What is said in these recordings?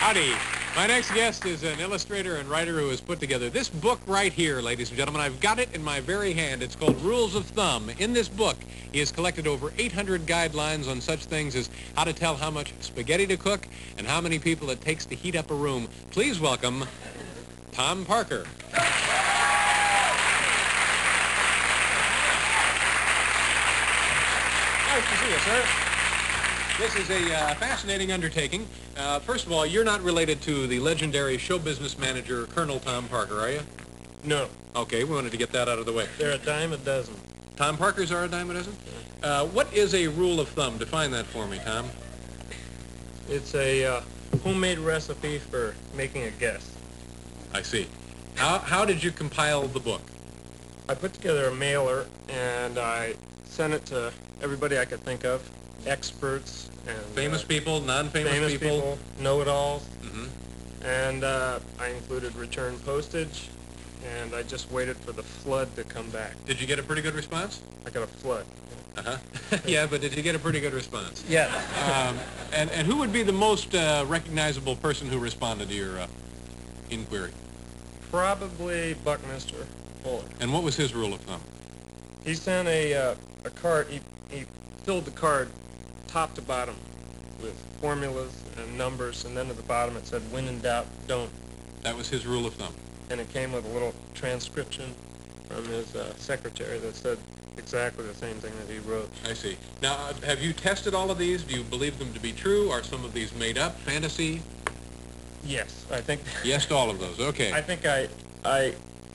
Howdy. My next guest is an illustrator and writer who has put together this book right here, ladies and gentlemen. I've got it in my very hand. It's called Rules of Thumb. In this book, he has collected over 800 guidelines on such things as how to tell how much spaghetti to cook and how many people it takes to heat up a room. Please welcome Tom Parker. Nice to see you, sir. This is a fascinating undertaking. First of all, you're not related to the legendary show business manager, Colonel Tom Parker, are you? No. Okay, we wanted to get that out of the way. They're a dime a dozen. Tom Parkers are a dime a dozen? What is a rule of thumb? Define that for me, Tom. It's a homemade recipe for making a guess. I see. How did you compile the book? I put together a mailer, and I sent it to everybody I could think of, experts and Famous people, non-famous people, know-it-alls, Mm-hmm. and I included return postage, and I just waited for the flood to come back. Did you get a pretty good response? I got a flood. Uh-huh. Yeah, but did you get a pretty good response? Yeah. And who would be the most recognizable person who responded to your inquiry? Probably Buckminster Fuller. And what was his rule of thumb? He sent a card. He filled the card top to bottom with formulas and numbers, and then at the bottom it said, "When in doubt, don't." That was his rule of thumb. And it came with a little transcription from his secretary that said exactly the same thing that he wrote. I see. Now, have you tested all of these? Do you believe them to be true? Are some of these made up, fantasy? Yes, I think. Yes to all of those. Okay. I think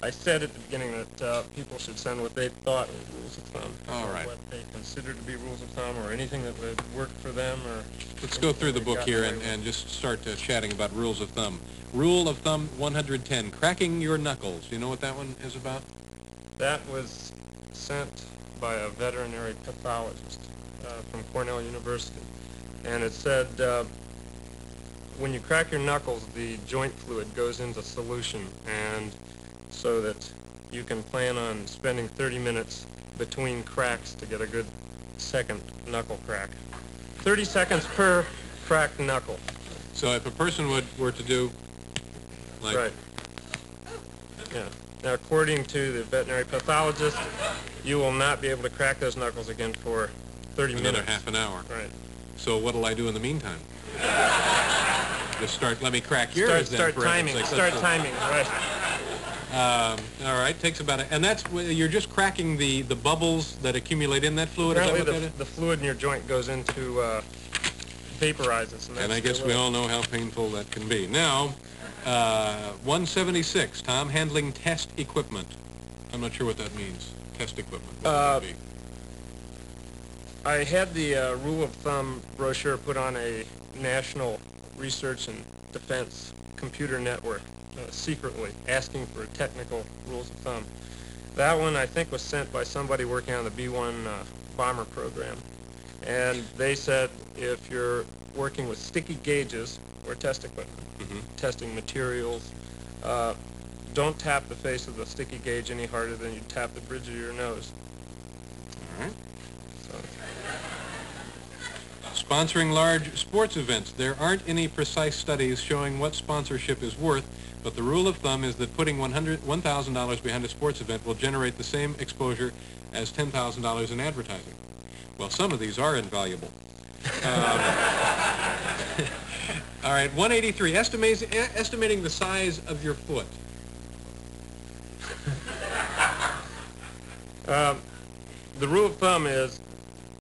I said at the beginning that people should send what they thought were rules of thumb, All or right. what they considered to be rules of thumb, or anything that would work for them, or. Let's go through the book here and just start chatting about rules of thumb. Rule of thumb 110, cracking your knuckles. Do you know what that one is about? That was sent by a veterinary pathologist from Cornell University, and it said when you crack your knuckles, the joint fluid goes into solution, and so that you can plan on spending 30 minutes between cracks to get a good second knuckle crack. 30 seconds per cracked knuckle. So if a person were to do like... Right. Yeah. Now, according to the veterinary pathologist, you will not be able to crack those knuckles again for 30 another minutes. half an hour. Right. So what'll I do in the meantime? Just let me crack yours then. Start timing. Start timing. Right. All right, takes about and that's you're just cracking the bubbles that accumulate in that fluid. Apparently, is that what that is? the fluid in your joint goes into vaporizes, And I guess we all know how painful that can be. Now, 176, Tom, handling test equipment. I'm not sure what that means. Test equipment. What would that be? I had the rule of thumb brochure put on a National Research and Defense Computer Network secretly, asking for technical rules of thumb. That one, I think, was sent by somebody working on the B-1 bomber program. And they said if you're working with sticky gauges or test equipment, testing materials, don't tap the face of the sticky gauge any harder than you tap the bridge of your nose. All right. So. Sponsoring large sports events. There aren't any precise studies showing what sponsorship is worth, but the rule of thumb is that putting $1,000 behind a sports event will generate the same exposure as $10,000 in advertising. Well, some of these are invaluable. All right, 183, estimating the size of your foot. The rule of thumb is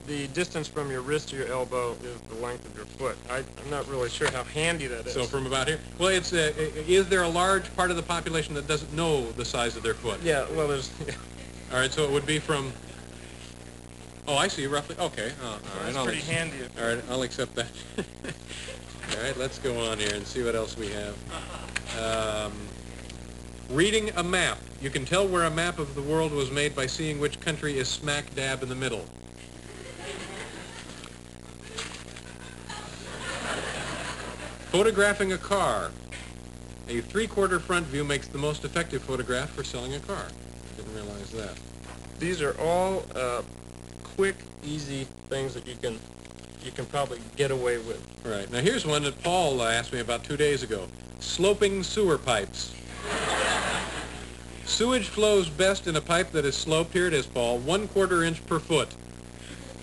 the distance from your wrist to your elbow is the length of your foot. I'm not really sure how handy that is. So from about here? Well, it's is there a large part of the population that doesn't know the size of their foot? Yeah, well, there's... All right, so it would be from... Oh, I see, roughly. Okay. All right. That's pretty handy. All right, I'll accept that. All right, let's go on here and see what else we have. Reading a map. You can tell where a map of the world was made by seeing which country is smack dab in the middle. Photographing a car. A three-quarter front view makes the most effective photograph for selling a car. I didn't realize that. These are all quick, easy things that you can you can probably get away with. Right. Now here's one that Paul asked me about 2 days ago. Sloping sewer pipes. Sewage flows best in a pipe that is sloped. Here it is, Paul. 1/4 inch per foot.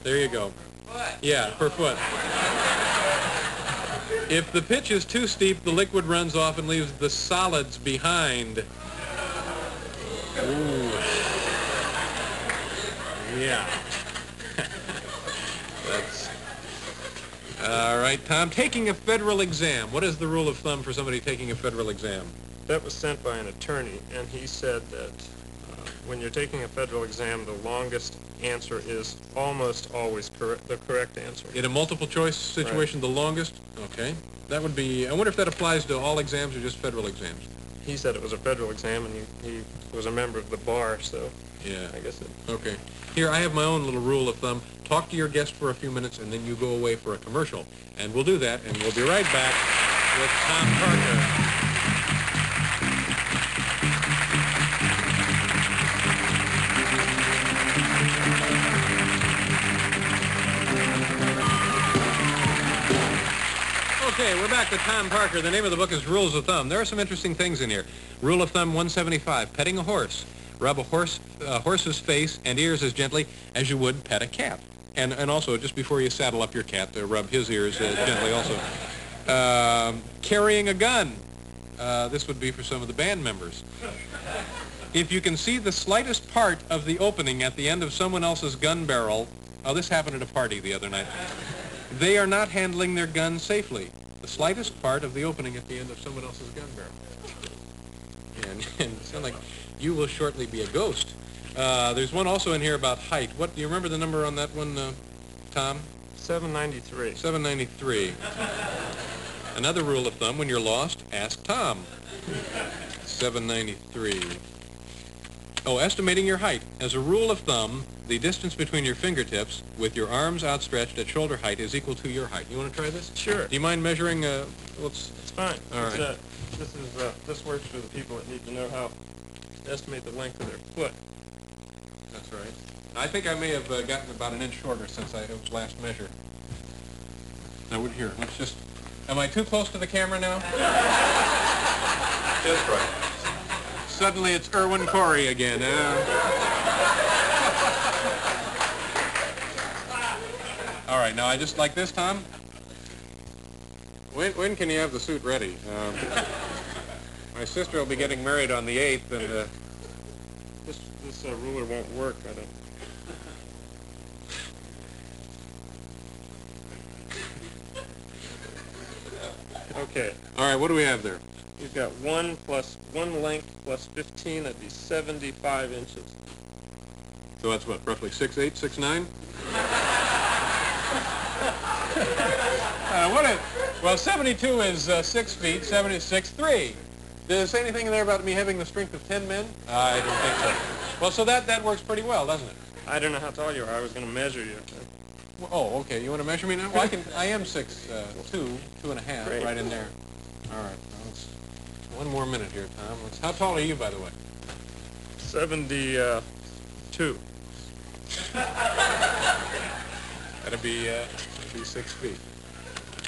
There you go. Yeah, per foot. If the pitch is too steep, the liquid runs off and leaves the solids behind. Ooh. Yeah. That's... All right, Tom. Taking a federal exam. What is the rule of thumb for somebody taking a federal exam? That was sent by an attorney, and he said that when you're taking a federal exam, the longest answer is almost always the correct answer. In a multiple choice situation, Right. the longest? Okay. That would be... I wonder if that applies to all exams or just federal exams. He said it was a federal exam, and he was a member of the bar, so Yeah. I guess it... Okay. Here, I have my own little rule of thumb. Talk to your guest for a few minutes, and then you go away for a commercial. And we'll do that, and we'll be right back with Tom Parker. Okay, we're back with Tom Parker. The name of the book is Rules of Thumb. There are some interesting things in here. Rule of Thumb 175, petting a horse. Rub a horse's face and ears as gently as you would pet a cat. And also, just before you saddle up your cat, rub his ears gently also. Carrying a gun. This would be for some of the band members. If you can see the slightest part of the opening at the end of someone else's gun barrel, oh, this happened at a party the other night, they are not handling their gun safely. The slightest part of the opening at the end of someone else's gun barrel. And it sounds like you will shortly be a ghost. There's one also in here about height. What, do you remember the number on that one, Tom? 793. 793. Another rule of thumb, when you're lost, ask Tom. 793. Oh, estimating your height. As a rule of thumb, the distance between your fingertips with your arms outstretched at shoulder height is equal to your height. You want to try this? Sure. Do you mind measuring? It's fine. All right. This works for the people that need to know how to estimate the length of their foot. That's right. I think I may have gotten about an inch shorter since it was last measured. Now, here, let's just... Am I too close to the camera now? That's right. Suddenly it's Irwin Corey again. All right, now I just like this, Tom. When can you have the suit ready? My sister will be getting married on the 8th, and this ruler won't work. I don't. Okay. All right, what do we have there? You've got 1 length plus 15, that'd be 75 inches. So that's what, roughly 6'8", 6'9"? Well, 72 is 6 feet, 70 is 6'3". Does it say anything in there about me having the strength of 10 men? I don't think so. Well, so that works pretty well, doesn't it? I don't know how tall you are. I was going to measure you. Well, oh, okay. You want to measure me now? Well, I am 6'2", 2.5", Great. right in there. All right. Well, one more minute here, Tom. How tall are you, by the way? 72. That'd be 6 feet.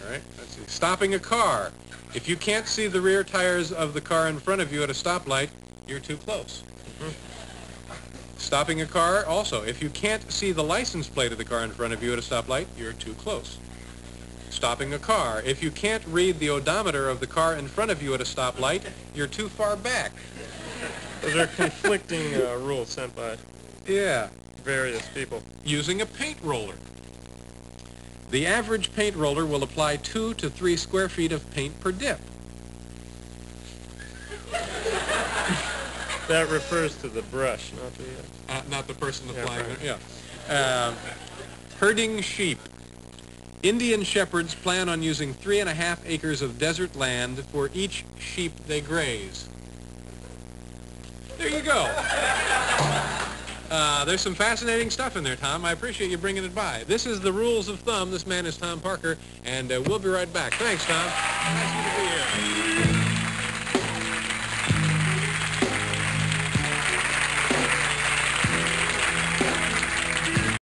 All right. Let's see. Stopping a car. If you can't see the rear tires of the car in front of you at a stoplight, you're too close. Mm-hmm. Stopping a car, also. If you can't see the license plate of the car in front of you at a stoplight, you're too close. Stopping a car. If you can't read the odometer of the car in front of you at a stoplight, you're too far back. Those are conflicting rules sent by various people. Using a paint roller. The average paint roller will apply 2 to 3 square feet of paint per dip. That refers to the brush, Not the person applying right. it. Yeah. Herding sheep. Indian shepherds plan on using 3.5 acres of desert land for each sheep they graze. There you go. There's some fascinating stuff in there, Tom. I appreciate you bringing it by. This is the Rules of Thumb. This man is Tom Parker, and we'll be right back. Thanks, Tom. Nice of you to be here.